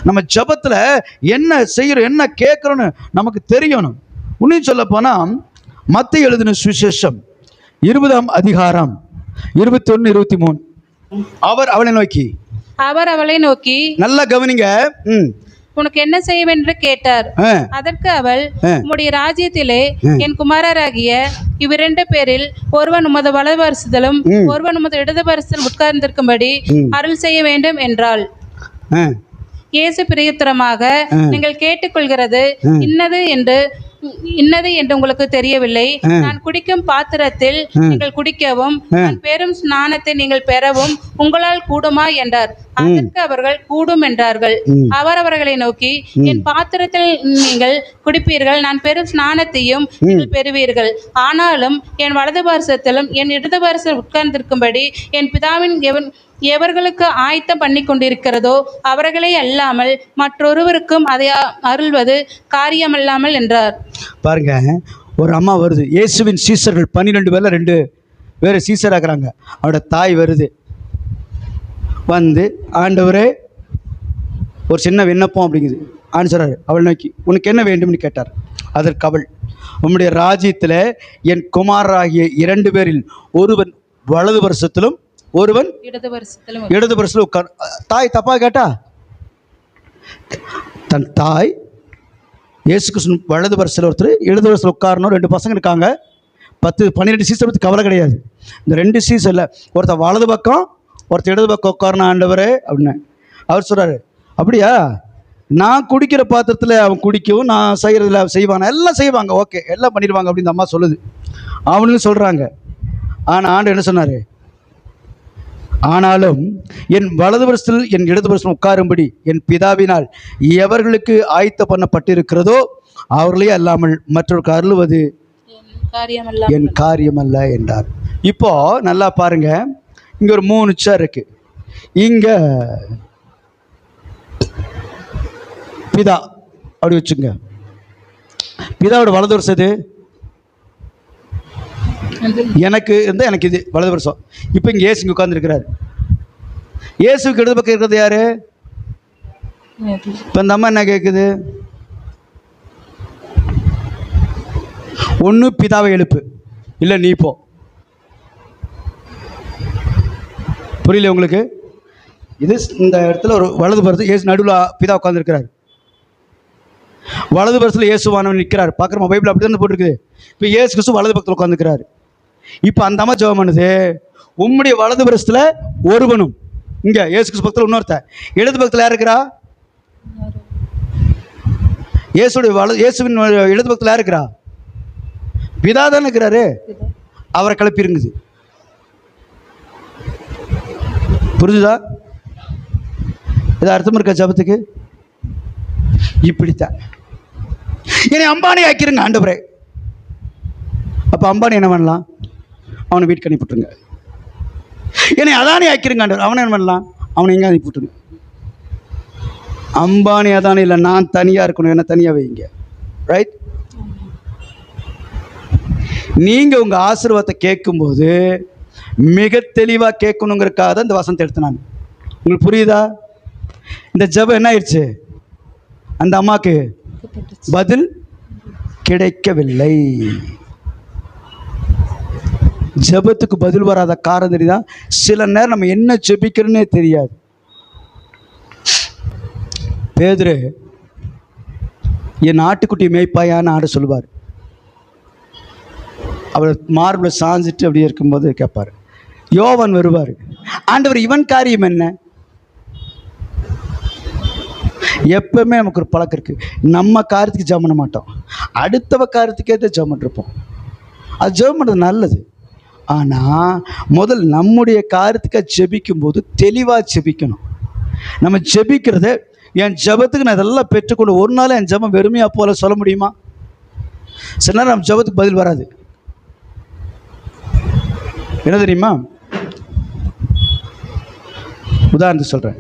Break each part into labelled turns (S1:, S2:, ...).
S1: நம்ம ஜெபத்தில் என்ன செய்கிறோம், என்ன கேட்குறோன்னு நமக்கு தெரியணும். இன்னும் சொல்ல போனால் மத்தேயு எழுதின சுவிசேஷம் 20ஆம் அதிகாரம் 21, 23. அவர் அவளை நோக்கி நல்லா கவனிங்க.
S2: உனக்கு என்ன செய்வேன் என்று கேட்டார். அதற்கு அவள், உம்முடைய ராஜ்யத்திலே என் குமாரராகிய இவ்விரண்டு பேரில் ஒருவன் உமது வலது பரிசுதலும் ஒருவன் உமது இடது பரிசுதலும் உட்கார்ந்திருக்கும்படி அருள் செய்ய வேண்டும் என்றாள். இயேசு பிரயுத்தரமாக, நீங்கள் கேட்டுக்கொள்கிறது இன்னது என்று உங்களுக்கு தெரியவில்லை. நான் குடிக்கும் பாத்திரத்தில் நீங்கள் குடிக்கவும் நான் பெறும் ஸ்நானத்தை நீங்கள் பெறவும் உங்களால் கூடுமா என்றார். அதற்கு அவர்கள் கூடும் என்றார்கள். அவர் அவர்களை நோக்கி, என் பாத்திரத்தில் நீங்கள் குடிப்பீர்கள், நான் பெறும் ஸ்நானத்தையும் நீங்கள் பெறுவீர்கள். ஆனாலும் என் வலது பார்சத்திலும் என் இடது பார்சத்தில் உட்கார்ந்திருக்கும்படி என் பிதாவின் எவர்களுக்கு ஆயத்தம் பண்ணி கொண்டிருக்கிறதோ அவர்களே அல்லாமல் மற்றொருவருக்கும் அதை அருள்வது காரியமல்லாமல் என்றார்.
S1: பாருங்க, ஒரு அம்மா வருது. இயேசுவின் சீசர்கள் 12 பேர்ல 2 பேர் சீசராக்குறாங்க. அவரோட தாய் வருது. வந்து, ஆண்டவரே ஒரு சின்ன விண்ணப்பம் அப்படிங்குது. ஆன்சராரு அவள் நோக்கி, உனக்கு என்ன வேண்டும்னு கேட்டார். அதற்கு அவள், உம்முடைய ராஜ்யத்தில் என் குமாரராகிய 2 பேரில் ஒருவன் வலது வருஷத்திலும் ஒருவன் இடது வருஷத்துல உட்கார். தாய் தப்பா கேட்டா? தன் தாய் இயேசு கிறிஸ்து வலது வருஷத்தில் ஒருத்தர் இடது வருஷத்தில் உட்காரணும். 2 பசங்க இருக்காங்க. 10-12 சீசர் பற்றி கவலை கிடையாது. இந்த 2 சீசரில் ஒருத்தர் வலது பக்கம் ஒருத்தர் இடது பக்கம் உட்காரணும் ஆண்டவரே அப்படின்னு அவர் சொல்கிறாரு. அப்படியா? நான் குடிக்கிற பாத்திரத்தில் அவன் குடிக்கவும், நான் செய்கிறதில்ல செய்வாங்க, எல்லாம் செய்வாங்க, ஓகே எல்லாம் பண்ணிடுவாங்க அப்படின்னு அம்மா சொல்லுது. அவனுன்னு சொல்கிறாங்க. ஆனால் ஆண்டு என்ன சொன்னார்? ஆனாலும் என் வலது வருஷத்தில் என் இடது வருஷம் உட்காரும்படி என் பிதாவினால் எவர்களுக்கு ஆயத்த பண்ணப்பட்டிருக்கிறதோ அவர்களே அல்லாமல் மற்றவருக்கு அருளுவது என் காரியமல்ல என்றார். இப்போ நல்லா பாருங்க, இங்க ஒரு 3 சேர் இருக்கு. இங்க பிதா அப்படி வச்சுங்க. பிதாவோட வலது வருஷம் இது, எனக்கு இருந்தால் எனக்கு இது வலது வருஷம். இப்போ இங்கே இயேசு உட்கார்ந்துருக்கிறார். இயேசுக்கு இடது பக்கம் இருக்கிறது யாரு? இப்போ இந்த அம்மா என்ன கேட்குது? ஒன்று பிதாவை எழுப்பு, இல்லை நீ போ. புரியல உங்களுக்கு? இது இந்த இடத்துல ஒரு வலது பரத்து இயேசு நடுவில் பிதா உட்கார்ந்துருக்கிறார். வலது பரத்தில் இயேசுவானவன் நிற்கிறார். பார்க்குறோம், பைபிள் அப்படி தான் போட்டிருக்குது. இப்போ இயேசு கிறிஸ்து வலது பக்கத்தில் உட்காந்துக்கிறாரு. இப்போ அந்த அம்மா ஜெபம் பண்ணுது, உம்முடைய வலது பரத்தில் ஒருவனும், இங்கே இயேசு கிறிஸ்து பக்கத்தில் இன்னொருத்தன், இடது பக்கத்தில் யார் இருக்கிறா? இயேசுவின் இடது பக்கத்தில் யார் இருக்கிறா? பிதா தானே இருக்கிறாரு. அவரை கிளப்பிருங்குது. புரிஞ்சுதா? இது அர்த்தம் இருக்கா ஜபத்துக்கு? இப்படித்தான் என்னை அம்பானி ஆக்கிருங்க ஆண்டவரே. அப்போ அம்பானி என்ன பண்ணலாம்? அவனை வீட்டுக்கு அனுப்பிவிட்டுருங்க. என்னை அதானி ஆக்கிருங்க ஆண்டவர், அவனை என்ன பண்ணலாம்? அவனை எங்கே அனுப்பிவிட்டுருங்க. அம்பானி அதானி இல்லை, நான் தனியாக இருக்கணும், என்ன தனியாக வைங்க. ரைட்? நீங்கள் உங்கள் ஆசீர்வாதத்தை கேட்கும்போது மிக தெளிவாக கேட்கணுங்கிறக்காக தான் இந்த வசனத்தை எடுத்தேன். உங்களுக்கு புரியுதா? இந்த ஜெபம் என்ன ஆயிடுச்சு? அந்த அம்மாவுக்கு பதில் கிடைக்கவில்லை. ஜெபத்துக்கு பதில் வராத காரணம் தெரியுதா? சில நேரம் நம்ம என்ன ஜெபிக்கிறோன்னே தெரியாது. பேதுரு என் ஆட்டுக்குட்டி மேய்ப்பாயான்னு ஆட சொல்லுவார். அவர் மார்பில் சாஞ்சிட்டு அப்படியே இருக்கும்போது கேட்பார். யோவான் வருவார், ஆண்டவர் இவன் காரியம் என்ன? எப்பவுமே நமக்கு ஒரு பழக்கம் இருக்குது, நம்ம காரியத்துக்கு ஜெபம் பண்ண மாட்டோம், அடுத்தவ காரியத்துக்கே தான் ஜெபம் பண்ணிருப்போம். அது ஜெபம் பண்ணுறது நல்லது. ஆனால் முதல் நம்முடைய காரியத்துக்காக ஜெபிக்கும் போது தெளிவாக ஜெபிக்கணும். நம்ம ஜெபிக்கிறத என் ஜெபத்துக்கு நான் இதெல்லாம் பெற்றுக்கொண்டு ஒரு நாள் என் ஜெபம் வெறுமையாக போல சொல்ல முடியுமா? சில நேரம் நம்ம ஜெபத்துக்கு பதில் வராது. என்ன தெரியுமா? உதாரணத்துக்கு சொல்கிறேன்.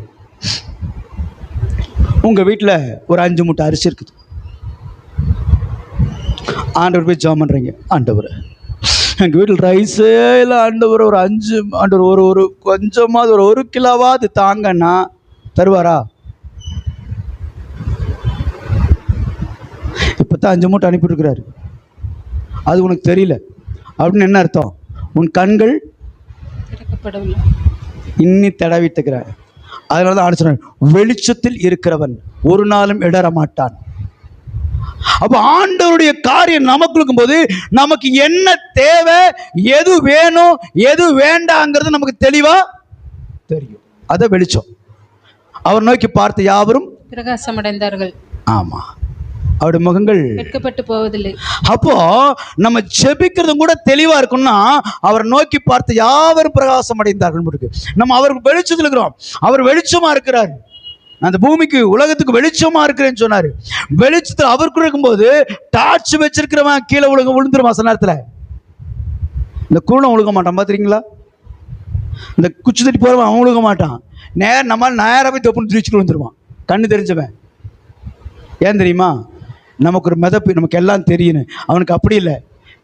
S1: உங்கள் வீட்டில் ஒரு 5 மூட்டை அரிசி இருக்குது. ஆண்டவர் போய் ஜெபம் பண்ணுறீங்க, ஆண்டவர் எங்கள் வீட்டில் ரைஸே இல்லை ஆண்டவர், ஒரு 5 ஆண்டவர் ஒரு கொஞ்சமாவது ஒரு 1 கிலோவாவது தாங்கன்னா தருவாரா? இப்போ தான் 5 மூட்டை அனுப்பிட்டுருக்கிறாரு, அது உனக்கு தெரியல அப்படின்னு என்ன அர்த்தம்? உன் கண்கள்
S2: திறக்கப்படவில்லை.
S1: இன்னி தடவிட்டுக்கிறார். அதனால தான் ஆண்டு வெளிச்சத்தில் இருக்கிறவன் ஒரு நாளும் இடற மாட்டான். அப்ப ஆண்டவருடைய காரியம் நமக்கு இருக்கும்போது நமக்கு என்ன தேவை, எது வேணும், எது வேண்டாங்கிறது நமக்கு தெளிவா தெரியும். அத வெளிச்சம். அவர் நோக்கி பார்த்து யாவரும்
S2: பிரகாசம் அடைந்தார்கள்.
S1: ஆமா, அவருடைய முகங்கள்
S2: வெட்கப்பட்டு போவதில்லை.
S1: அப்போ நம்ம ஜெபிக்கிறதும் கூட தெளிவா இருக்கும்னா, அவரை நோக்கி பார்த்து யாவரும் பிரகாசம் அடைந்தார்கள் இருக்கு. நம்ம அவருக்கு வெளிச்சத்தில் இருக்கிறோம். அவர் வெளிச்சமா இருக்கிறார். நான் அந்த பூமிக்கு உலகத்துக்கு வெளிச்சமா இருக்கிறேன்னு சொன்னாரு. வெளிச்சத்தில் அவருக்கு இருக்கும்போது டார்ச் வச்சிருக்கிறவன் கீழே விழுந்துருமா சில நேரத்துல. இந்த கூலம் ஒழுக மாட்டான் பாத்துறீங்களா? இந்த குச்சி தட்டி போறவன் அவன் ஒழுக மாட்டான். நம்ம நேரம் போய் தொப்புன்னு திரிச்சுட்டு வந்துருவான், கண்ணு தெரிஞ்சவன். ஏன் தெரியுமா? நமக்கு ஒரு மிதப்பு, நமக்கு எல்லாம் தெரியணும். அவனுக்கு அப்படி இல்லை,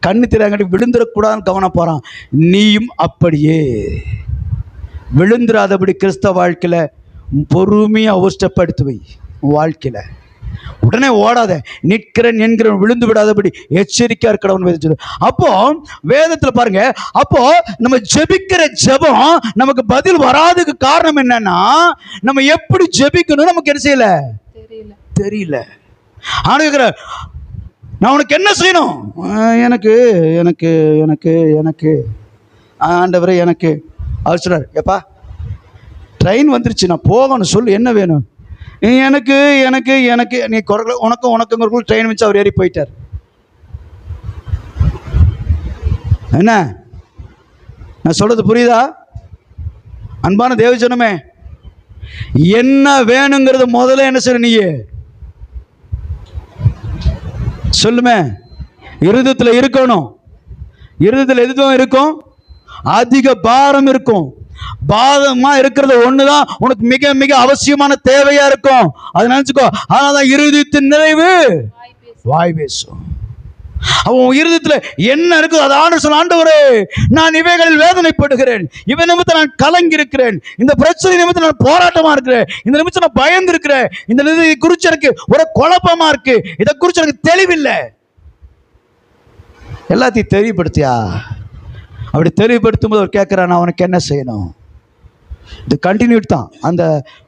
S1: கண்ணு தெரியாங்கட்டி விழுந்துடக்கூடாதுன்னு கவனம் போகிறான். நீயும் அப்படியே விழுந்துடாதபடி கிறிஸ்தவ வாழ்க்கையில் பொறுமையாக ஒரு ஸ்டெப் எடுத்து வை. வாழ்க்கையில் உடனே ஓடாத, நிற்கிறேன் என்கிறவன் விழுந்து விடாதபடி எச்சரிக்கையா இருக்கிறவன் வேதம் சொல்லுது. அப்போ வேதத்தில் பாருங்க, அப்போ நம்ம ஜெபிக்கிற ஜெபம் நமக்கு பதில் வராதுக்கு காரணம் என்னன்னா, நம்ம எப்படி ஜெபிக்கணும் நமக்கு என்ன செய்யல, தெரியல. ஆனா நான் உனக்கு என்ன செய்யணும்? எனக்கு எனக்கு எனக்கு எனக்கு ஆண்டவரே எனக்கு. அவர் சொல்றாரு, எப்பா ட்ரெயின் வந்துருச்சு, நான் போகணும், சொல்லு என்ன வேணும்? எனக்கு எனக்கு எனக்கு நீ குரல் உனக்குங்கிறக்குள்ள ட்ரெயின் வச்சு அவர் ஏறி போயிட்டார். என்ன நான் சொல்றது புரியுதா? அன்பான தேவஜனமே, என்ன வேணுங்கிறது முதல்ல என்ன செய்ய நீ சொல்லுமே. இருதயத்தில் இருக்கணும். இருதயத்தில் எதுவும் இருக்கும், அதிக பாரம் இருக்கும். பாதமா இருக்கிறது ஒண்ணுதான் உனக்கு மிக மிக அவசியமான தேவையா இருக்கும். அதை நினைச்சுக்கோ. அதனாலதான் இருதயத்தின் நிறைவு வாய் பேசும். அவன் இருதயத்துல என்ன இருக்குது அதை ஆண்டு சொல்ல, ஆண்டவரே நான் இவைகளில் வேதனைப்படுகிறேன், இவை நிமித்தம் நான் கலங்கி இருக்கிறேன், இந்த பிரச்சனை நிமித்தம் நான் போராட்டமா இருக்கிறேன், இந்த நிமித்தம் நான் பயந்து இருக்கிறேன், இந்த குறிச்சு எனக்கு ஒரு குழப்பமா இருக்கு, இதை குறிச்சு எனக்கு தெளிவில்லை. எல்லாத்தையும் தெளிவுபடுத்தியா? அப்படி தெளிவுபடுத்தும் போது அவர் கேட்கிறான், நான் உனக்கு என்ன செய்யணும்? இது கண்டினியூட் தான். அந்த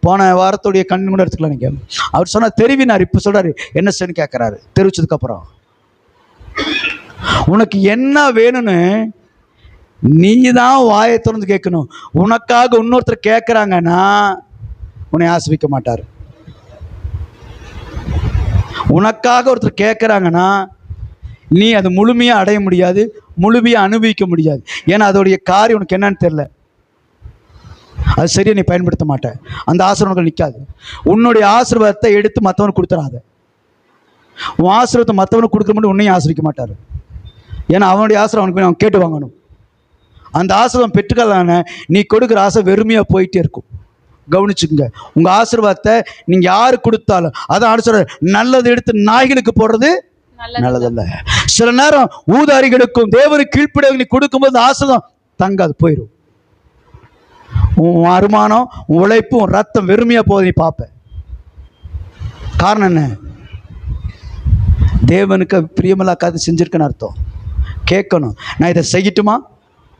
S1: போன வாரத்துடைய கண்டினியூ கூட எடுத்துக்கலாம் நீங்க. அவர் சொன்னா தெரிவினார், இப்ப சொல்றாரு என்ன செய்யணும் கேட்கிறாரு. தெரிவிச்சதுக்கு அப்புறம் உனக்கு என்ன வேணும்னு நீ தான் வாயை திறந்து கேட்கணும். உனக்காக இன்னொருத்தர் கேட்கிறாங்கன்னா உன்னை ஆசிரிக்க மாட்டார். உனக்காக ஒருத்தர் கேட்கிறாங்கன்னா நீ அதை முழுமையாக அடைய முடியாது, முழுமையாக அனுபவிக்க முடியாது. ஏன்னா அதோடைய காரியம் உனக்கு என்னன்னு தெரியல, அது சரியா நீ பயன்படுத்த மாட்டேன். அந்த ஆசீர்வாதம் நிற்காது. உன்னுடைய ஆசீர்வாதத்தை எடுத்து மற்றவனுக்கு கொடுத்துறாத. உன் ஆசீர்வாதத்தை மற்றவனுக்கு கொடுக்குற மட்டும் உன்னையும் ஆசிரிக்க மாட்டார். ஏன்னா அவனுடைய ஆசீர்வாதம் அவனுக்கு அவன் கேட்டு வாங்கணும். அந்த ஆசீர்வாதம் பெற்றுக்கலான நீ கொடுக்குற ஆசை வெறுமையாக போயிட்டே இருக்கும். கவனிச்சுக்குங்க, உங்க ஆசீர்வாதத்தை நீங்க யாரு கொடுத்தாலும் அதான் ஆண்டு நல்லது எடுத்து நாய்களுக்கு போடுறது நல்லதல்ல. சில நேரம் ஊதாரிகளுக்கும் தேவனுக்கு கீழ்ப்படியாக நீ கொடுக்கும்போது ஆசீர்வாதம் தங்காது, போயிடும். உன் வருமானம், உன் உழைப்பு, உன் ரத்தம் வெறுமையா போகுது, நீ பார்ப்ப. காரணம் என்ன? தேவனுக்கு பிரியமில்லா காத்து செஞ்சிருக்கன்னு அர்த்தம். கேட்கணும், நான் இதை செய்யட்டுமா,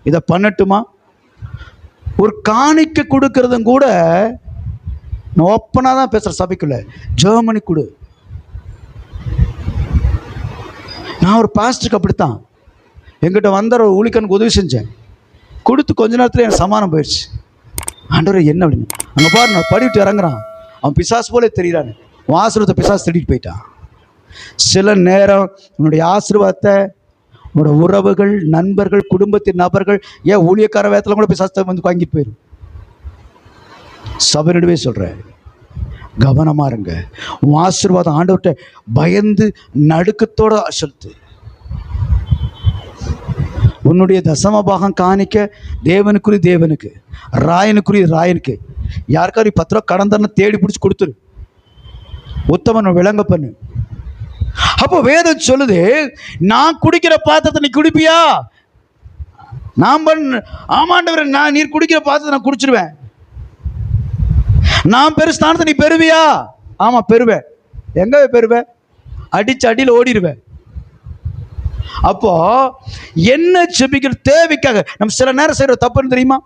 S1: இதை பண்ணட்டுமா? ஒரு காணிக்க கொடுக்கறதும் கூட நான் ஓப்பனாக தான் பேசுகிற சபைக்குள்ள, ஜெர்மனி கொடு. நான் ஒரு பாஸ்டருக்கு அப்படித்தான், எங்கிட்ட வந்த ஒரு ஊழியனுக்கு உதவி செஞ்சேன், கொடுத்து கொஞ்ச நேரத்தில் எனக்கு சமானம் போயிடுச்சு. ஆண்டவரே என்ன அப்படின்னு, அங்கே பாரு நான் படிவிட்டு இறங்குறான், அவன் பிசாசு போலே தெரிகிறான், உன் ஆசீர்வாதத்தை பிசாசு தேடிட்டு போயிட்டான். சில நேரம் உன்னுடைய ஆசீர்வாதத்தை உன்னோட உறவுகள், நண்பர்கள், குடும்பத்தின் நபர்கள், ஏன் ஊழியக்கார வேதத்தில் கூட பிசாசு வந்து வாங்கிட்டு போயிடும். சபையினவே சொல்கிறேன், கவனமாக இருங்க. உன் ஆசீர்வாதம் ஆண்டவர்கிட்ட பயந்து நடுக்கத்தோட செலுத்து. உன்னுடைய தசம பாகம் காணிக்க தேவனுக்குரிய தேவனுக்கு, ராயனுக்குரிய ராயனுக்கு. யாருக்காரு 10 ரூபா கடன் தரணும் தேடி பிடிச்சி கொடுத்துரு, உத்தமன் விளங்க பண்ணு. அப்போ வேதம் சொல்லுது, நான் குடிக்கிற பாத்திரத்தை நீ குடிப்பியா? நான் ஆமாண்டவர், நான் நீர் குடிக்கிற பாத்திரத்தை நான் குடிச்சிருவேன். நான் பெரு ஸ்தானத்தை நீ பெறுவியா? ஆமா பெறுவேன். எங்க பெறுவேன்? அடிச்சு அடியில் ஓடிடுவேன். அப்போ என்ன ஜெபிக்கிற தேவைக்காக நம்ம சில நேரம் செய்யற தப்புன்னு தெரியுமா?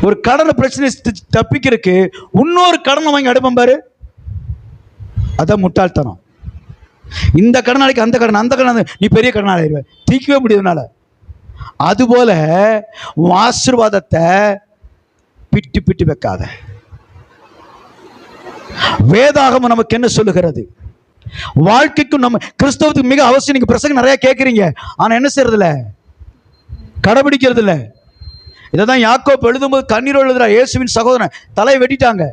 S1: ஒரு கடனை பிரச்சனை தப்பிக்கிறதுக்கு இன்னொரு கடனை வாங்கி அடுப்பம் பாரு, அதான் முட்டாள்தனம். இந்த கடனாளிக்கு அந்த கடன், அந்த கடன் நீ பெரிய கடனாளி ஆயிடுவ, தீக்கவே முடியாதுனால. அதுபோல ஆசீர்வாதத்தை பிட்டு பிட்டு வைக்காத. வேதாகமம் நமக்கு என்ன சொல்லுகிறது? வாழ்க்கைக்கும் நம்ம கிறிஸ்தவத்துக்கு மிக அவசியம். நீங்க பிரசங்கம் நிறைய கேட்குறீங்க, ஆனா என்ன செய்யறது இல்ல, கடைபிடிக்கிறது இல்ல. இதைதான் யாக்கோபு எழுதும்போது கண்ணீர் எழுதுறா. இயேசுவின் சகோதரன் தலையை வெட்டிட்டாங்க,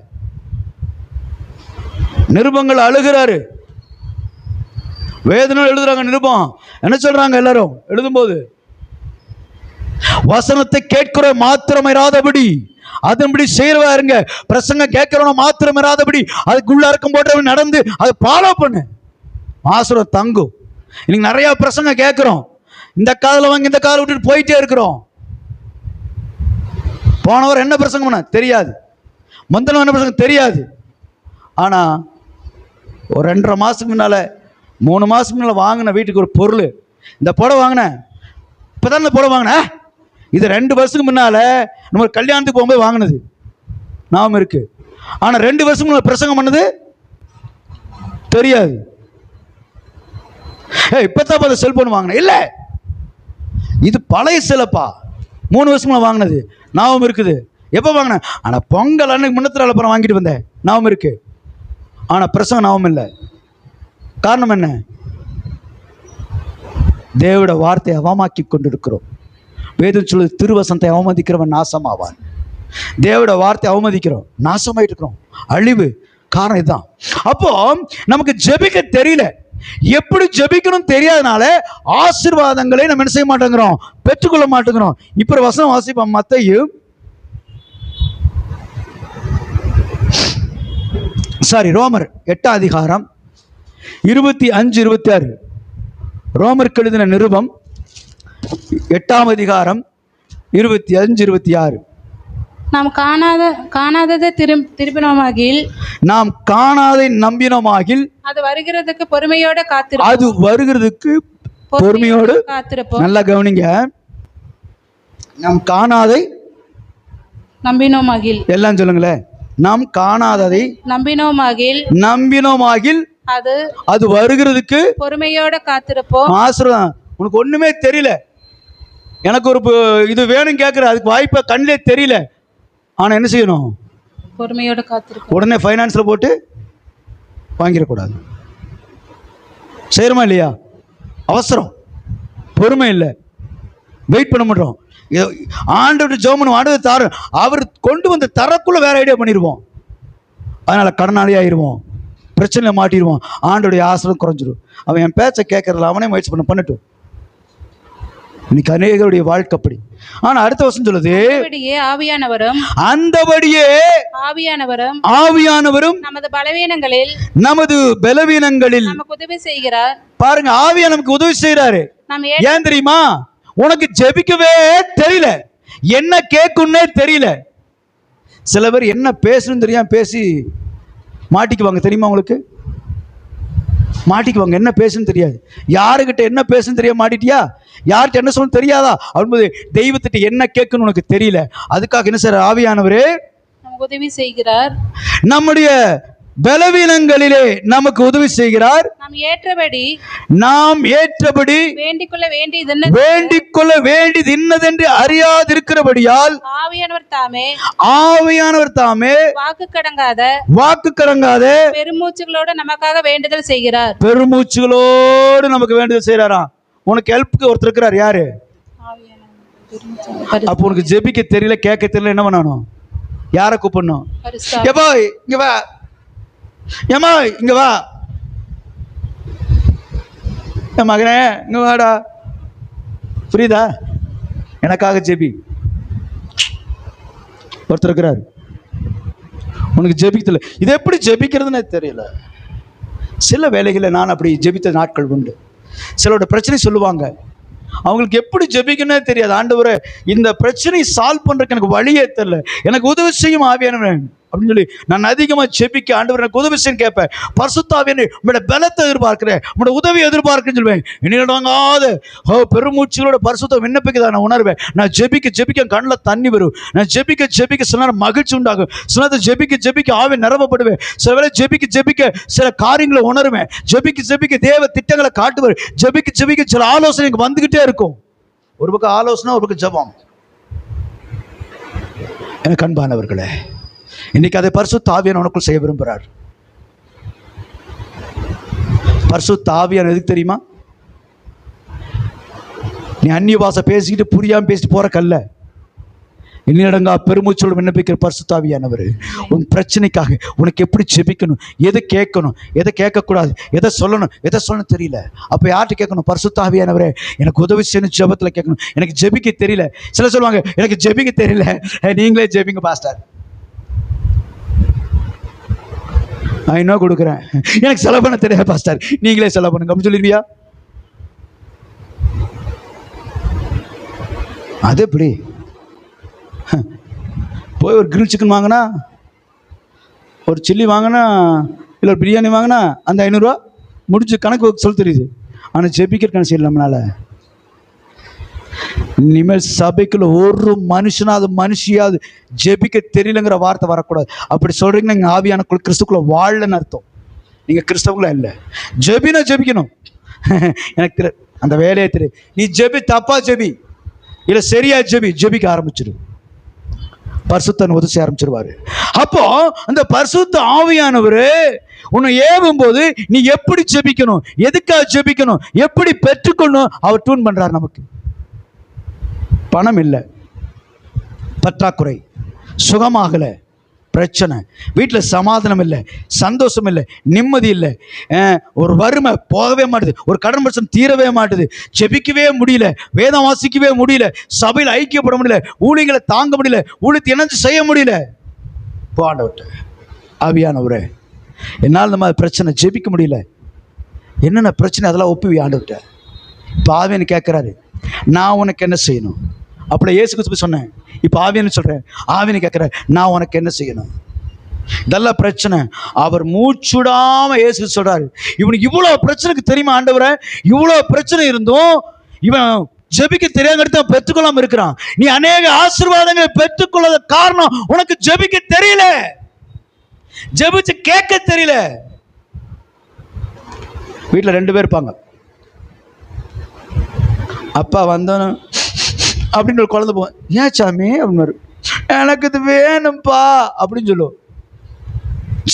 S1: நிருபங்கள் அழுகிறாரு, வேதனை எழுதுறாங்க. நிருபம் என்ன சொல்றாங்க எல்லாரும் எழுதும்போது? வசனத்தை கேட்கிற மாத்திரம் இராதபடி அதன்படி செய்யறவா இருங்க. பிரசங்க கேட்கிறவன மாத்திரம் இராதபடி அதுக்குள்ள இருக்கும் போட்டு நடந்து அதை ஃபாலோ பண்ணு, ஆசீர்வாதம் தங்கும். இன்னைக்கு நிறைய பிரசங்க கேட்கிறோம், இந்த காதல வாங்கி இந்த காதல விட்டுட்டு போயிட்டே இருக்கிறோம். போனவர் என்ன பிரசங்கம் பண்ண தெரியாது, முந்தின என்ன பிரசங்கம் தெரியாது. ஆனா ஒரு 2.5 மாசத்துக்கு முன்னால 3 மாசத்துக்கு முன்னால வாங்கின வீட்டுக்கு ஒரு பொருள், இந்த புடவை வாங்கினேன், இப்பதான் இந்த புடவை வாங்கினேன், இது 2 வருஷத்துக்கு முன்னால நம்ம கல்யாணத்துக்கு போகும்போது வாங்கினது நாம இருக்கு. ஆனா 2 வருஷத்துக்கு முன்னால பிரசங்கம் பண்ணது தெரியாது. இப்பதான் பார்த்து செல்போன் வாங்கினேன், இல்ல இது பழைய செலப்பா, 3 வருஷமா வாங்கினது ஞாபகம் இருக்குது. எப்போ வாங்கினேன்? ஆனா பொங்கல் அன்னைக்கு முன்னத்தினால அப்புறம் வாங்கிட்டு வந்தேன், ஞாபகம் இருக்கு. ஆனா பிரசங்கம் ஞாபகம் இல்லை. காரணம் என்ன? தேவட வார்த்தையை அவமாக்கி கொண்டிருக்கிறோம். வேதம் சொல்லுது, திருவசனத்தை அவமதிக்கிறவன் நாசமாவான். தேவட வார்த்தை அவமதிக்கிறோம், நாசமாயிட்டு இருக்கிறோம், அழிவு. காரணம் இதுதான். அப்போ நமக்கு ஜெபிக்க தெரியல, எப்படி ஜெபிக்கணும் தெரியாதனால ஆசீர்வாதங்களை நம்ம என்ன செய்ய மாட்டேங்கிறோம், பெற்றுக்கொள்ள மாட்டேங்கிறோம். இப்ப வசனம் வாசிப்போம், மத்தேயு ரோமர் 8ஆம் அதிகாரம் 25-26. ரோமருக்கு எழுதின நிருபம் 8ஆம் அதிகாரம் 25-26.
S2: நாம் காணாததை திருப்பினோமாகில், நாம்
S1: காணாதை நம்பினோமாகில்,
S2: அது வருகிறதுக்கு பொறுமையோட காத்திருப்போம்.
S1: அது வருகிறதுக்கு பொறுமையோடு
S2: காத்திருப்போம்.
S1: நல்லா கவனிங்க. நாம் காணாதை
S2: நம்பினோமாகில்,
S1: எல்லாம் சொல்லுங்களேன். நாம் காணாததை நம்பினோமாகில் அது வருகிறதுக்கு
S2: பொறுமையோட காத்திருப்போம்.
S1: ஆசீர்வாதம். உனக்கு ஒண்ணுமே தெரியல, எனக்கு ஒரு இது வேணும் கேட்குற, அதுக்கு வாய்ப்பை கண்ணிலே தெரியல. ஆனா என்ன செய்யணும்?
S2: பொறுமையோட காத்திருப்போம்.
S1: உடனே ஃபைனான்ஸ்ல போட்டு வாங்கிடக்கூடாது. செய்யறோமா இல்லையா? அவசரம், பொறுமை இல்லை, வெயிட் பண்ண மாட்டோம். ஆண்டவர் ஜெபம் ஆண்டவர் தாரு, அவர் கொண்டு வந்து தரக்குள்ள வேற ஐடியா பண்ணிடுவோம். அதனால கடனாளி ஆயிடுவோம், பிரச்சனை மாட்டிடுவோம், ஆண்டோடைய ஆசீர்வாதம் குறைஞ்சிடும். அவன் என் பேச்சை கேட்கறதுல அவனே முயற்சி பண்ணட்டும். இன்னைக்கு அநேகருடைய வாழ்க்கை அப்படி. ஆனா அடுத்த வருஷம் சொல்லுது, அந்தபடியே ஆவியானவரும் நமது பலவீனங்களில் நமக்கு உதவி செய்கிறார். பாருங்க, ஆவியா நமக்கு உதவி செய்யறாரு. ஏன் தெரியுமா? உனக்கு ஜெபிக்கவே தெரியல, என்ன கேட்கும்னே தெரியல. சில பேர் என்ன பேசணும் தெரியாம பேசி மாட்டிக்குவாங்க, தெரியுமா உங்களுக்கு? மாட்டிக்குவாங்க, என்ன பேசணும் தெரியாது, யாருக்கிட்ட என்ன பேசணும் தெரியாம மாட்டிட்டியா, யார்கிட்ட என்ன சொல்லணும் தெரியாதா அப்படின்போது தெய்வத்திட்ட என்ன கேட்கணும் உனக்கு தெரியல. அதுக்காக என்ன செய்யற? ஆவியானவரே
S2: உதவி செய்கிறார், நம்முடைய
S1: பலவீனங்களிலே நமக்கு உதவி செய்கிறார். நாம் ஏற்றபடி வேண்டிக்கொள்ள வேண்டியது இன்னதென்று அறியாதிருக்கிறபடியால் ஆவியானவர் தாமே வாக்கு கடங்காத
S2: பெருமூச்சுகளோடு நமக்காக வேண்டுதல் செய்கிறார்.
S1: பெருமூச்சுகளோடு நமக்கு வேண்டுதல் செய்யறாராம். உனக்கு ஹெல்ப்புக்கு ஒருத்தர் இருக்கிறார், யாரு? அப்ப உனக்கு ஜெபிக்க தெரியல, கேட்க தெரியல, என்ன பண்ணணும்? யாரை கூப்பிடணும்? எப்பா இங்க வா, ஏமா இங்க வா, என் மகனே இங்க வாடா, புரியுதா? எனக்காக ஜெபி. ஒருத்தர் இருக்கிறார், உனக்கு ஜெபிக்கல, இது எப்படி ஜெபிக்கிறதுன்னு தெரியல. சில வேலைகளில் நான் அப்படி ஜெபித்த நாட்கள் உண்டு. சிலரோட பிரச்சனை சொல்லுவாங்க, அவங்களுக்கு எப்படி ஜெபிக்கணும்னே தெரியாது. ஆண்டவரே, இந்த பிரச்சனை சால்வ் பண்றதுக்கு எனக்கு வழியே தெரியல, எனக்கு உதவி செய்யும் ஆவியானவரே அப்படின்னு சொல்லி நான் அதிகமாக ஜெபிக்க ஆண்டவர் எனக்கு உதவி செய்ய கேட்பேன். பரிசுத்த ஆவியானவரே உங்களோட பலத்தை எதிர்பார்க்கிறேன், உங்களோட உதவியை எதிர்பார்க்கிறேன்னு சொல்லுவேன். இன்னொடாங்காத பெருமூச்சுகளோட பரிசுத்த விண்ணப்பிக்க நான் உணர்வேன். நான் ஜெபிக்க கண்ணில் தண்ணி வரும். நான் ஜெபிக்க சில நேரம் மகிழ்ச்சி உண்டாகும். சில நேரத்தில் ஜெபிக்க ஆவி நிரவப்படுவேன். சில வேளை ஜெபிக்க சில காரியங்களை உணருவேன். ஜெபிக்க தேவ திட்டங்களை காட்டுவார். ஜெபிக்க சில ஆலோசனை வந்துகிட்டே இருக்கும். ஒரு பக்கம் ஆலோசனை, ஒரு பக்கம் ஜெபம். எனக்கு அன்பானவர்களே, இன்னைக்கு அதை பரிசுத்த ஆவியானவர் உனக்குள் செய்ய விரும்புகிறார். பரிசுத்த ஆவியானவர் எதுக்கு தெரியுமா? நீ அந்நிய பாஷை பேசிக்கிட்டு புரியாமல் பேசிட்டு போற கல்ல, இன்னிடங்கா பெருமூச்சோடு விண்ணப்பிக்கிற பரிசுத்த ஆவியானவர் உன் பிரச்சனைக்காக உனக்கு எப்படி ஜெபிக்கணும், எதை கேட்கணும், எதை கேட்கக்கூடாது, எதை சொல்லணும் தெரியல. அப்போ யார்கிட்ட கேட்கணும்? பரிசுத்த ஆவியானவரே எனக்கு உதவி செய்யணும், ஜெபத்தில் கேட்கணும். எனக்கு ஜெபிக்க தெரியல. சில சொல்லுவாங்க எனக்கு ஜெபிக்க தெரியல, நீங்களே ஜெபிங்க பாஸ்டர். நான் என்ன கொடுக்குறேன், எனக்கு செலவு பண்ண தெரியாது பாஸ்டர், நீங்களே செலவு பண்ணுங்க அப்படின்னு சொல்லிடுவியா? அது எப்படி? போய் ஒரு கிரில் சிக்கன் வாங்கினா, ஒரு சில்லி வாங்கினா, இல்லை ஒரு பிரியாணி வாங்கினா அந்த 500 ரூபா முடிச்சு கணக்கு சொல்ல தெரியுது. ஆனால் ஜெபிக்கிறதுக்கான செய்யல நம்மளால. இனிமேல் சபைக்குள்ள ஒரு மனுஷனாவது மனுஷியாவது ஜெபிக்க தெரியலங்கிற வார்த்தை வரக்கூடாது. அப்படி சொல்றீங்கன்னா நீங்கள் ஆவியானக்குள்ள கிறிஸ்துக்குள்ள வாழலன்னு அர்த்தம். நீங்கள் கிறிஸ்தவங்களா இல்லை. ஜெபிக்கணும். எனக்கு அந்த வேலையை தெரியும். நீ தப்பா ஜெபி, இல்லை சரியா ஜெபிக்க ஆரம்பிச்சிரு. பரிசுத்தன் உதவி செய்ய ஆரம்பிச்சிருவாரு. அப்போ அந்த பரிசுத்த ஆவியானவர் உன்னை ஏவும் போது நீ எப்படி ஜெபிக்கணும், எதுக்காக ஜெபிக்கணும், எப்படி பெற்றுக்கொள்ளணும் அவர் டியூன் பண்றாரு. நமக்கு பணம் இல்லை, பற்றாக்குறை, சுகமாகலை, பிரச்சனை, வீட்டில் சமாதானம் இல்லை, சந்தோஷம் இல்லை, நிம்மதி இல்லை, ஒரு வறுமை போகவே மாட்டுது, ஒரு கடன் பிரச்சனை தீரவே மாட்டுது, ஜெபிக்கவே முடியல, வேதம் வாசிக்கவே முடியல, சபையில் ஐக்கியப்பட முடியல, ஊழியங்களை தாங்க முடியல, ஊழியத்தை இணைஞ்சு செய்ய முடியல. ஆண்டவர்கிட்ட ஆவியானவரே என்னால் நம்ம பிரச்சனை ஜெபிக்க முடியல, என்னென்ன பிரச்சனை அதெல்லாம் ஒப்புவி ஆண்டவர்கிட்ட. இப்போ ஆவியானு கேட்குறாரு, நான் உனக்கு என்ன செய்யணும்? அப்படியே இயேசு கிறிஸ்து சொன்னேன். இப்போ ஆவியானு சொல்கிறேன், ஆவியானு கேட்குறேன், நான் உனக்கு என்ன செய்யணும்? இதெல்லாம் பிரச்சனை. அவர் மூச்சுடாம இயேசு சொல்றாரு, இவனுக்கு இவ்வளோ பிரச்சனைக்கு தெரியுமா ஆண்டவரே? இவ்வளோ பிரச்சனை இருந்தும் இவன் ஜெபிக்க தெரியாத பெற்றுக்கொள்ளாம இருக்கிறான். நீ அநேக ஆசீர்வாதங்களை பெற்றுக்கொள்ளாத காரணம் உனக்கு ஜெபிக்க தெரியல, ஜெபிச்சு கேட்க தெரியல. வீட்டில் 2 பேர் இருப்பாங்க. அப்பா வந்தோன்னு அப்படின்னு ஒரு குழந்தை போவேன், ஏன் சாமி அப்படின்னு, எனக்கு இது வேணும்ப்பா அப்படின்னு சொல்லுவோம்.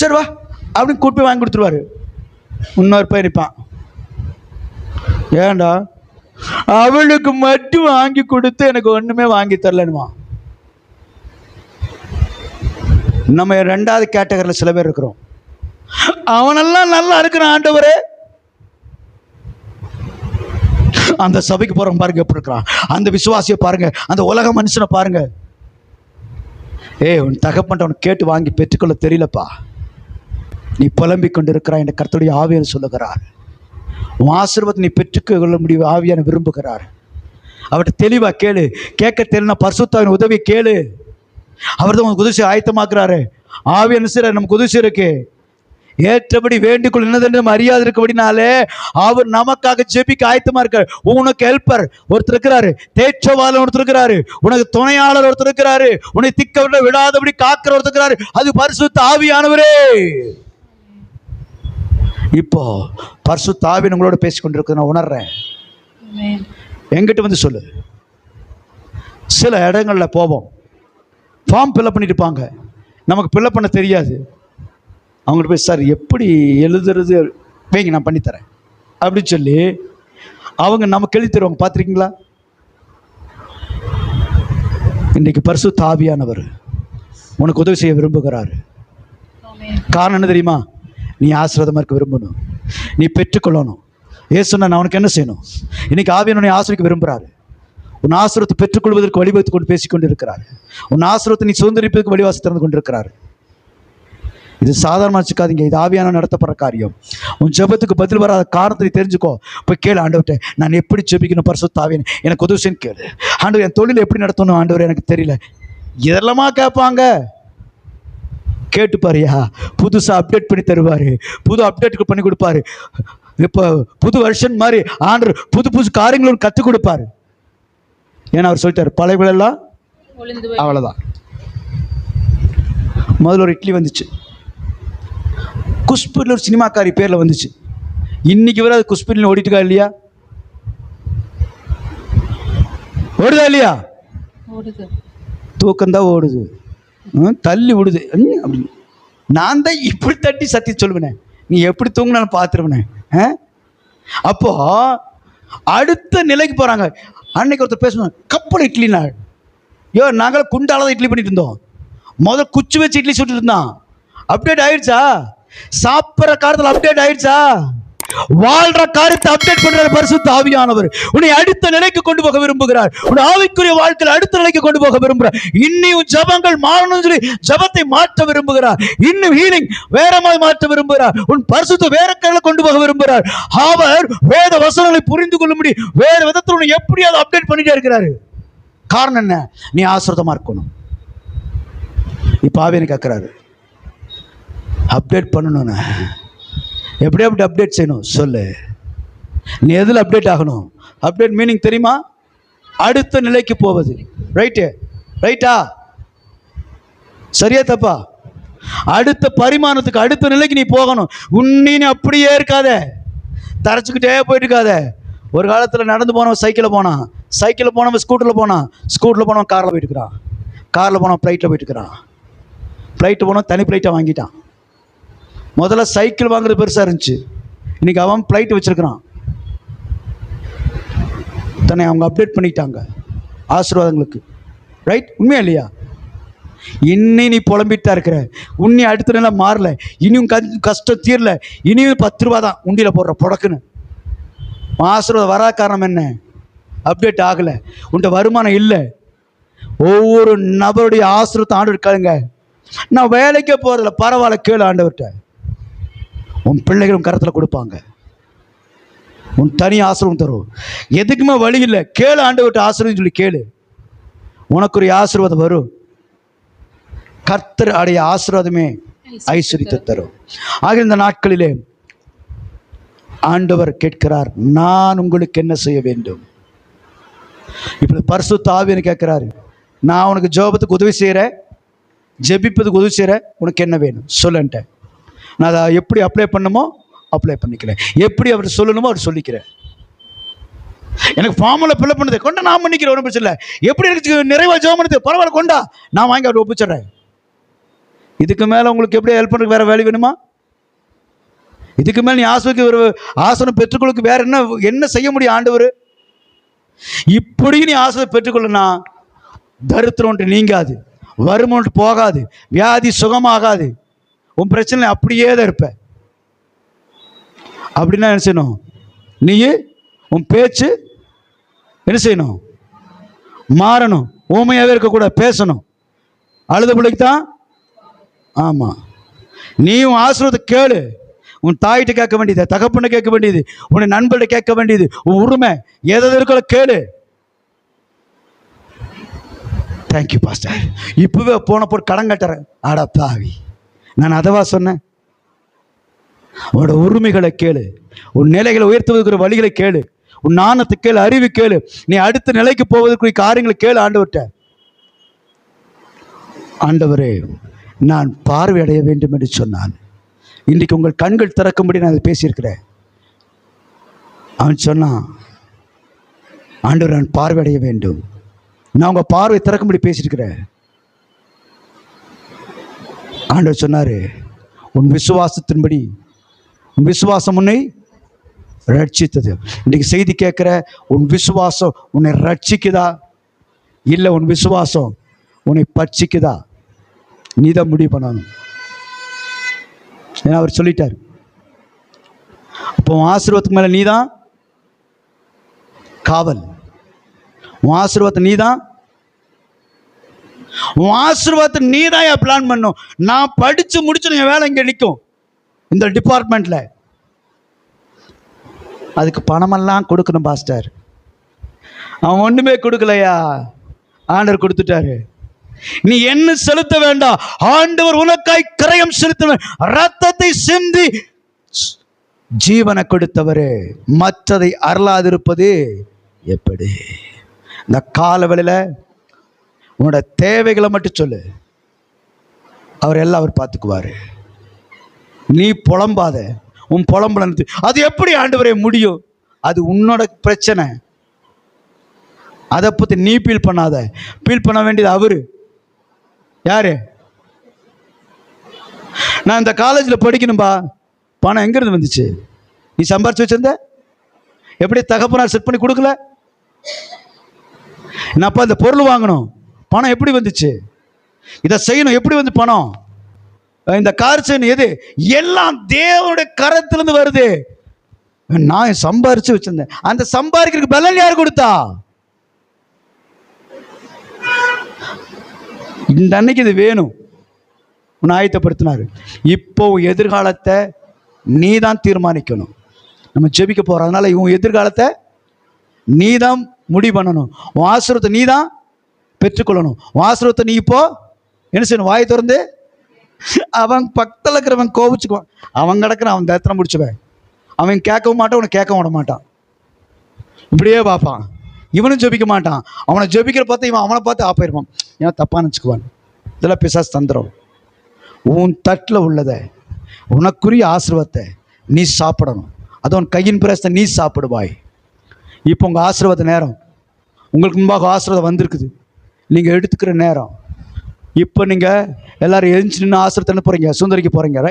S1: சரி வா அப்படின்னு கூட்டு போய் வாங்கி கொடுத்துருவாரு. இன்னொரு பையன் நிற்பான், ஏண்டா அவளுக்கு மட்டும் வாங்கி கொடுத்து எனக்கு ஒன்றுமே வாங்கி தரலன்னுமா. நம்ம 2வது கேட்டகரியில் சில பேர் இருக்கிறோம். அவனெல்லாம் நல்லா இருக்கிறான் ஆண்டவரே, அந்த சபைக்கு போறவன் பாருங்க எப்படி இருக்கிறான், அந்த விசுவாசியை பாருங்க, அந்த உலக மனுஷனை பாருங்க. உன் தகப்பன்ட்ட உனக்கு கேட்டு வாங்கி பெற்றுக்கொள்ள தெரியலப்பா, நீ புலம்பிக் கொண்டு இருக்கிறாய் என்ற கர்த்தருடைய ஆவியானவர் சொல்லுகிறார். உன் ஆசீர்வாதத்தை நீ பெற்றுக்கொள்ள முடியும் ஆவியான விரும்புகிறார். அவர்கிட்ட தெளிவா கேளு. கேட்க தெரியல பரிசுத்தாவின் உதவி கேளு. அவர் தான் உனக்கு உதவி ஆயத்தமாக்குறாரு. ஆவியான நமக்கு உதவி இருக்கு. ஏற்றபடி வேண்டிக்கொள் என்னதென்று அறியாது இருக்கபடினாலே அவர் நமக்காக ஜெபிக்க ஆயத்தமா இருக்காரு. உனக்கு ஹெல்ப்பர் ஒருத்தர் இருக்கிறாரு, தேற்றவாளர் ஒருத்தர் இருக்கிறாரு, உனக்கு துணையாளர் ஒருத்தர் இருக்கிறாரு, உன்னை திக்க விடாதபடி காக்கிற ஒருத்தர் இருக்கிறாரு. அது பரிசுத்த ஆவியானவரே. இப்போ பரிசுத்த ஆவி உங்களோட பேசிக்கொண்டிருக்கு, நான் உணர்றேன். எங்கிட்ட வந்து சொல்லு. சில இடங்கள்ல போவோம், ஃபார்ம் ஃபில்அப் பண்ணிட்டு இருப்பாங்க, நமக்கு ஃபில்அப் பண்ண தெரியாது. அவங்கள்ட்ட போய் சார் எப்படி எழுதுறது வைங்க நான் பண்ணித்தரேன் அப்படின்னு சொல்லி அவங்க நமக்கு எழுதி தருவாங்க. பார்த்துருக்கீங்களா? இன்றைக்கு பரிசுத்த ஆவியானவர் உனக்கு உதவி செய்ய விரும்புகிறாரு. காரணம் என்ன தெரியுமா? நீ ஆசீர்வாதமாக இருக்க விரும்பணும், நீ பெற்றுக்கொள்ளணும். ஏசுனா நான் உனக்கு என்ன செய்யணும்? இன்னைக்கு ஆவியானவரை ஆசீர்வதிக்க விரும்புகிறாரு. உன் ஆசீர்வாதத்தை பெற்றுக்கொள்வதற்கு வழிவகுத்து கொண்டு பேசிக்கொண்டு இருக்கிறார். உன் ஆசீர்வாதத்தை நீ சுதந்திரிப்பதற்கு வழிவாசி திறந்து கொண்டு இருக்கிறார். இது சாதாரணமாக வச்சுக்காதீங்க, இது ஆவியானவர் நடத்தப்படுற காரியம். உன் ஜெபத்துக்கு பதில் வராத காரணத்தை தெரிஞ்சுக்கோ. போய் கேளு, ஆண்டவர்கிட்ட நான் எப்படி ஜெபிக்கணும், பரிசுத்த ஆவியானவரே எனக்கு உதவி செய்யணும் கேளு. ஆண்டவர் என் தொழிலை எப்படி நடத்தணும் ஆண்டவர் எனக்கு தெரியல. இதெல்லாமா கேட்பாங்க. கேட்டுப்பாருயா, புதுசாக அப்டேட் பண்ணி தருவார், புது அப்டேட் பண்ணி கொடுப்பாரு. இப்போ புது வருஷன் மாதிரி ஆண்டவர் புது புது காரியங்களும் கற்றுக் கொடுப்பாரு. ஏன்னா அவர் சொல்லிட்டார், பழையவளெல்லாம் அவ்வளோதான். முதல்ல ஒரு இட்லி வந்துச்சு, குஷ்பூரில் ஒரு சினிமாக்காரி பேரில் வந்துச்சு. இன்னைக்கு வரை அது குஷ்பூரில் ஓடிட்டுக்கா இல்லையா? ஓடுதா இல்லையா? தூக்கம்தான் ஓடுது, தள்ளி விடுது அப்படின்னு. நான் தான் இப்படி தட்டி சத்தி சொல்லுவேனே, நீ எப்படி தூங்கினாலும் பார்த்துருவேனே. அப்போ அடுத்த நிலைக்கு போகிறாங்க. அன்னைக்கு ஒருத்தர் பேசணும், கப்பல் இட்லி நாள். நாங்களும் குண்டால தான் இட்லி பண்ணிட்டு இருந்தோம், முதல் குச்சி வச்சு இட்லி சுட்டு இருந்தான். அப்டேட் ஆயிடுச்சா? சாப்பிட்ற காலத்தில் அப்டேட் ஆயிடுச்சா? வாழ்ற காரியத்தை அப்டேட் பண்ற பரிசுத்த ஆவியானவர் உன்னை அடுத்த நிலைக்கு கொண்டு போக விரும்புகிறார். உன் ஆவிக்குரிய வாழ்க்கையில் அடுத்த நிலைக்கு கொண்டு போக விரும்புகிறார். இன்னும் ஜபங்கள் மாறணும்னு சொல்லி ஜபத்தை மாற்ற விரும்புகிறார். இன்னும் ஹீலிங் வேற மாதிரி மாற்ற விரும்புகிறார். உன் பரிசுத்த வேற கையில கொண்டு போக விரும்புகிறார். அவர் வேத வசனங்களை புரிந்து கொள்ள முடியும் வேற விதத்தில் உன்னை எப்படி அதை அப்டேட் பண்ணிட்டே இருக்கிறாரு. காரணம் என்ன? நீ ஆசிரதமா இருக்கணும். இப்ப ஆவியனை கேட்கிறாரு, அப்டேட் பண்ணணும்னு. எப்படி அப்படி அப்டேட் செய்யணும் சொல்லு. நீ எதில் அப்டேட் ஆகணும்? அப்டேட் மீனிங் தெரியுமா? அடுத்த நிலைக்கு போவது. ரைட்டா? சரியா தப்பா? அடுத்த பரிமாணத்துக்கு, அடுத்த நிலைக்கு நீ போகணும். நீ அப்படியே இருக்காத, தரைச்சிக்கிட்டே போயிட்டு இருக்காத. ஒரு காலத்தில் நடந்து போனவன் சைக்கிளில் போனான், சைக்கிளில் போனவன் ஸ்கூட்டரில் போனான், ஸ்கூட்டரில் போனவன் காரில் போயிட்டு இருக்கிறான், காரில் போனவன் ஃப்ளைட்டில் போயிட்டு இருக்கிறான், ஃப்ளைட்டு போனவன் தனி ஃப்ளைட்டை வாங்கிட்டான். முதல்ல சைக்கிள் வாங்குறது பெருசாக இருந்துச்சு, இன்னைக்கு அவன் ஃப்ளைட் வச்சிருக்கிறான். தன்னை அவங்க அப்டேட் பண்ணிட்டாங்க ஆசீர்வாதங்களுக்கு. ரைட்? உண்மையா இல்லையா? இன்னி நீ புலம்பிட்டா இருக்கிற, உன்னி அடுத்த நிலை மாறல, இனியும் கஷ்டம் தீரல, இனியும் 10 ரூபா தான் உண்டியில் போடுற புடக்குன்னு. ஆசீர்வாதம் வரா காரணம் என்ன? அப்டேட் ஆகலை, உன்ட வருமானம் இல்லை. ஒவ்வொரு நபருடைய ஆசீர்வாதத்தை ஆண்டவர் கேளுங்க. நான் வேலைக்கே போகிறதில்ல, பரவாயில்ல, கேளு ஆண்டவர்கிட்ட. உன் பிள்ளைகளும் கரத்தில் கொடுப்பாங்க, உன் தனி ஆசீர்வாதம் தரும். எதுக்குமே வழி இல்லை, கேளு ஆண்டவர்கிட்ட ஆசீர்வாதம் சொல்லி கேளு, உனக்குரிய ஆசீர்வாதம் வரும். கர்த்தர் அடைய ஆசீர்வாதமே ஐஸ்வரியத்தை தரும். ஆக இந்த நாட்களிலே ஆண்டவர் கேட்கிறார், நான் உங்களுக்கு என்ன செய்ய வேண்டும்? இப்படி பரிசுத்த ஆவியனை கேட்கிறாரு, நான் உனக்கு ஜெபத்துக்கு உதவி செய்கிறேன், ஜெபிப்பதுக்கு உதவி செய்கிறேன், உனக்கு என்ன வேணும் சொல்லுன்ட்டேன். நான் அதை எப்படி அப்ளை பண்ணுமோ அப்ளை பண்ணிக்கிறேன், எப்படி அவர் சொல்லணுமோ அவர் சொல்லிக்கிறேன். எனக்கு ஃபார்முலா ஃபில்அப் பண்ணதை கொண்டா நான் பண்ணிக்கிறேன், ஒன்றும் பிரச்சனை இல்லை. எப்படி எனக்கு நிறைவாக ஜெபம் பண்ணுது, பரவாயில்ல, கொண்டா, நான் வாங்கி அவர் ஒப்பிச்சிடுறேன். இதுக்கு மேலே உங்களுக்கு எப்படி ஹெல்ப் பண்ணுறதுக்கு வேறு வேலை வேணுமா? இதுக்கு மேலே நீ ஆசைக்கு ஒரு ஆசனம் பெற்றுக்கொள்ளுக்கு வேறு என்ன செய்ய முடியும் ஆண்டவர்? இப்படி நீ ஆசை பெற்றுக்கொள்ளனா தரித்திரம் ஒன்று நீங்காது, வறுமை ஒன்று போகாது, வியாதி சுகமாகாது, உன் பிரச்சனை அப்படியே தான் இருப்ப. அப்படின்னா என்ன செய்யணும்? நீ உன் பேச்சு என்ன செய்யணும்? மாறணும். ஊமையாகவே இருக்கக்கூடாது, பேசணும். அழுத பிள்ளைக்கு தான். ஆமாம், நீயும் ஆசீர்வாதத்தை கேளு. உன் தாயிட்ட கேட்க வேண்டியது, தகப்பனை கேட்க வேண்டியது, உன்னை நண்பர்கிட்ட கேட்க வேண்டியது, உன் உரிமை எதாவது இருக்கோ கேளு. தேங்க்யூ பாஸ்டர், இப்பவே போன போட்டு கடன் கட்டுறேன். ஆடா பாவி, நான் அதவா சொன்னேன்? உன்னோட உரிமைகளை கேளு, உன் நிலைகளை உயர்த்துவதற்குரிய வழிகளை கேளு, உன் நாணத்தை கேளு, அறிவு கேளு, நீ அடுத்த நிலைக்கு போவதற்குரிய காரியங்களை கேளு ஆண்டவர்கிட்ட. ஆண்டவரே, நான் பார்வையடைய வேண்டும் என்று சொன்னான். இன்றைக்கு உங்கள் கண்கள் திறக்கும்படி நான் அதை பேசியிருக்கிறேன். அவன் சொன்னான், ஆண்டவர், நான் பார்வையடைய வேண்டும். நான் உங்கள் பார்வை திறக்கும்படி பேசியிருக்கிறேன். ஆண்டவர் சொன்னார், உன் விசுவாசத்தின்படி, உன் விசுவாசம் உன்னை ரட்சித்தது. இன்றைக்கு செய்தி கேட்குற, உன் விசுவாசம் உன்னை ரட்சிக்குதா இல்லை உன் விசுவாசம் உன்னை பட்சிக்குதா? நீ தான் முடிவு பண்ணணும். ஏன்னா அவர் சொல்லிட்டார். அப்போ உன் ஆசீர்வாதத்துக்கு மேலே நீ தான் காவல், உன் ஆசீர்வாதத்தை நீ தான், உன் ஆசீர்வாதத்தை நீ தான் என் பிளான் பண்ணும். நான் படித்து முடிச்சு என் வேலை இங்கே நிற்கும் இந்த டிபார்ட்மெண்ட்டில். அதுக்கு பணமெல்லாம் கொடுக்கணும் பாஸ்டர். அவன் ஒன்றுமே கொடுக்கலையா, ஆண்டவர் கொடுத்துட்டாரு. நீ என்ன செலுத்த வேண்டாம். ஆண்டவர் உனக்காய் கிரயம் செலுத்த ரத்தத்தை சிந்தி ஜீவனை கொடுத்தவரே, மற்றதை அருளாதிருப்பது எப்படி? இந்த காலவெளியில உன்னோட தேவைகளை மட்டும் சொல்லு, அவர் பார்த்துக்குவாரு. நீ புலம்பாத. உன் புலம்புலன்னு அது எப்படி ஆண்டவரே முடியும்? அது உன்னோட பிரச்சனை. அதை பற்றி நீ ஃபீல் பண்ணாத. ஃபீல் பண்ண வேண்டியது அவரு. யாரு? நான் இந்த காலேஜில் படிக்கணும்பா, பணம் எங்கேருந்து வந்துச்சு? நீ சம்பாரிச்சு வச்சிருந்த? எப்படி தகப்பனார் செட் பண்ணி கொடுக்கல? என்னப்பா இந்த பொருள் வாங்கணும், பணம் எப்படி வந்துச்சு? இதை செய்யணும், எப்படி வந்து பணம்? இந்த கார் செய்யணும், எது? எல்லாம் தேவனுடைய கரத்திலிருந்து வருது. நான் சம்பாரிச்சு வச்சிருந்தேன். அந்த சம்பாதிக்கிறதுக்கு பலன் யார் கொடுத்தா? இந்த அன்னைக்கு இது வேணும், உன்னை ஆயத்தப்படுத்தினாரு. இப்போ எதிர்காலத்தை நீ தான் தீர்மானிக்கணும். நம்ம ஜெபிக்க போறோம், அதனால இவன் எதிர்காலத்தை நீ தான் முடிவு பண்ணணும். உன் ஆசீர்வாதத்தை நீ தான் பெற்றுக்கொள்ளணும். உன் ஆசீர்வாதத்தை நீ இப்போ என்ன செய்யணும்? வாயை திறந்து. அவன் பக்கத்தில் இருக்கிறவன் கோபிச்சுக்குவான். அவன் கிடக்குறான், அவன் தத்திரம் முடிச்சுவேன். அவன் கேட்கவும் மாட்டான், உனக்கு கேட்க விட மாட்டான். இப்படியே பார்ப்பான். இவனும் ஜெபிக்க மாட்டான். அவனை ஜெபிக்கிற பார்த்து இவன் அவனை பார்த்து ஆப்பாயிருப்பான். ஏன்னா தப்பாக நினச்சிக்குவான். இதெல்லாம் பிசாசு தந்திரம். உன் தட்டில் உள்ளதை, உனக்குரிய ஆசீர்வாதத்தை நீ சாப்பிடணும். அது உன் கையின் பிரசத்தை நீ சாப்பிடுவாய். இப்போ உங்கள் ஆசீர்வாத நேரம், உங்களுக்கு முன்பாக ஆசீர்வாதம் வந்திருக்குது. நீங்கள் எடுத்துக்கிற நேரம். இப்போ நீங்கள் எல்லாரும் எழுந்துச்சு நின்று ஆசீர்வாதம் போகிறீங்க, சுந்தரிக்க போகிறீங்க.